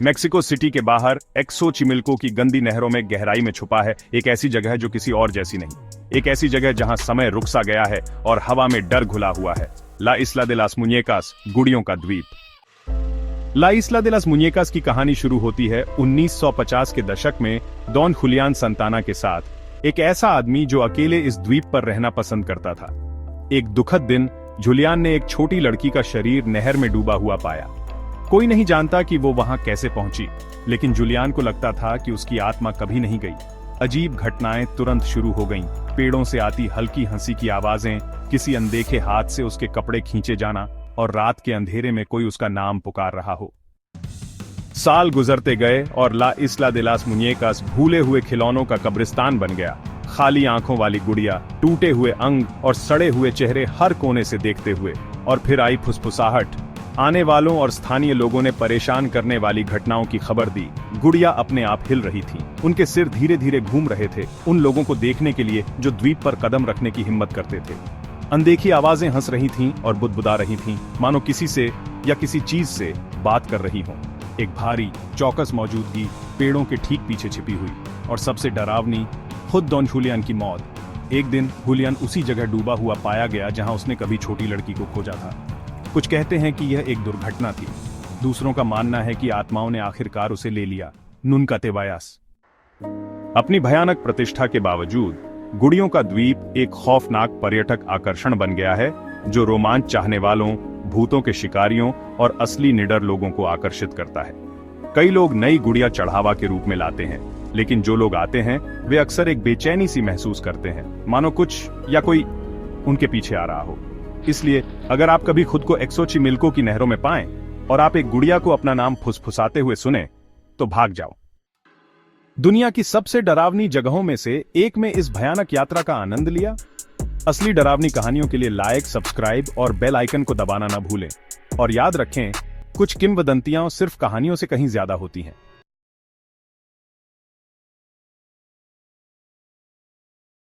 Mexico city के बाहर एक्सोचिमिल्को की गंदी नहरों में गहराई में छुपा है एक ऐसी जगह जो किसी और जैसी नहीं। एक ऐसी जगह जहां समय रुक सा गया है और हवा में डर घुला हुआ है। ला इस्ला दे लास मुनिएकास, गुड़ियों का द्वीप। ला इस्ला दे लास मुनिएकास की कहानी शुरू होती है 1950 के दशक में डॉन जुलियन सांताना के साथ, एक ऐसा आदमी जो अकेले इस द्वीप पर रहना पसंद करता था। एक दुखद दिन जुलियन ने एक छोटी लड़की का शरीर नहर में डूबा हुआ पाया। कोई नहीं जानता कि वो वहां कैसे पहुंची, लेकिन जुलियन को लगता था कि उसकी आत्मा कभी नहीं गई। अजीब घटनाएं तुरंत शुरू हो गईं। पेड़ों से आती हल्की हंसी की आवाजें, किसी अनदेखे हाथ से उसके कपड़े खींचे जाना और रात के अंधेरे में कोई उसका नाम पुकार रहा हो। साल गुजरते गए और ला इस्ला दे लास मुनिएकास भूले हुए खिलौनों का कब्रिस्तान बन गया। खाली आंखों वाली गुड़िया, टूटे हुए अंग और सड़े हुए चेहरे हर कोने से देखते हुए। और फिर आई फुसफुसाहट। आने वालों और स्थानीय लोगों ने परेशान करने वाली घटनाओं की खबर दी। गुड़िया अपने आप हिल रही थी, उनके सिर धीरे धीरे घूम रहे थे, उन लोगों को देखने के लिए जो द्वीप पर कदम रखने की हिम्मत करते थे। अनदेखी आवाजें हंस रही थीं और बुदबुदा रही थीं, मानो किसी से या किसी चीज से बात कर रही हों। एक भारी चौकस मौजूदगी पेड़ों के ठीक पीछे छिपी हुई, और सबसे डरावनी खुद डॉन जुलियन की मौत। एक दिन जुलियन उसी जगह डूबा हुआ पाया गया जहां उसने कभी छोटी लड़की को खोजा था। कुछ कहते हैं कि यह एक दुर्घटना थी, दूसरों का मानना है कि आत्माओं ने आखिरकार उसे ले लिया। नुनका तेवायास। अपनी भयानक प्रतिष्ठा के बावजूद गुड़ियों का द्वीप एक खौफनाक पर्यटक आकर्षण बन गया है, जो रोमांच चाहने वालों, भूतों के शिकारियों और असली निडर लोगों को आकर्षित करता है। कई लोग नई गुड़िया चढ़ावा के रूप में लाते हैं, लेकिन जो लोग आते हैं वे अक्सर एक बेचैनी सी महसूस करते हैं, मानो कुछ या कोई उनके पीछे आ रहा हो। इसलिए अगर आप कभी खुद को एक्सोचिमिल्को की नहरों में पाएं और आप एक गुड़िया को अपना नाम फुसफुसाते हुए सुने, तो भाग जाओ। दुनिया की सबसे डरावनी जगहों में से एक में इस भयानक यात्रा का आनंद लिया। असली डरावनी कहानियों के लिए लाइक, सब्सक्राइब और बेल आइकन को दबाना न भूलें। और याद रखें, कुछ किंवदंतियां सिर्फ कहानियों से कहीं ज्यादा होती हैं।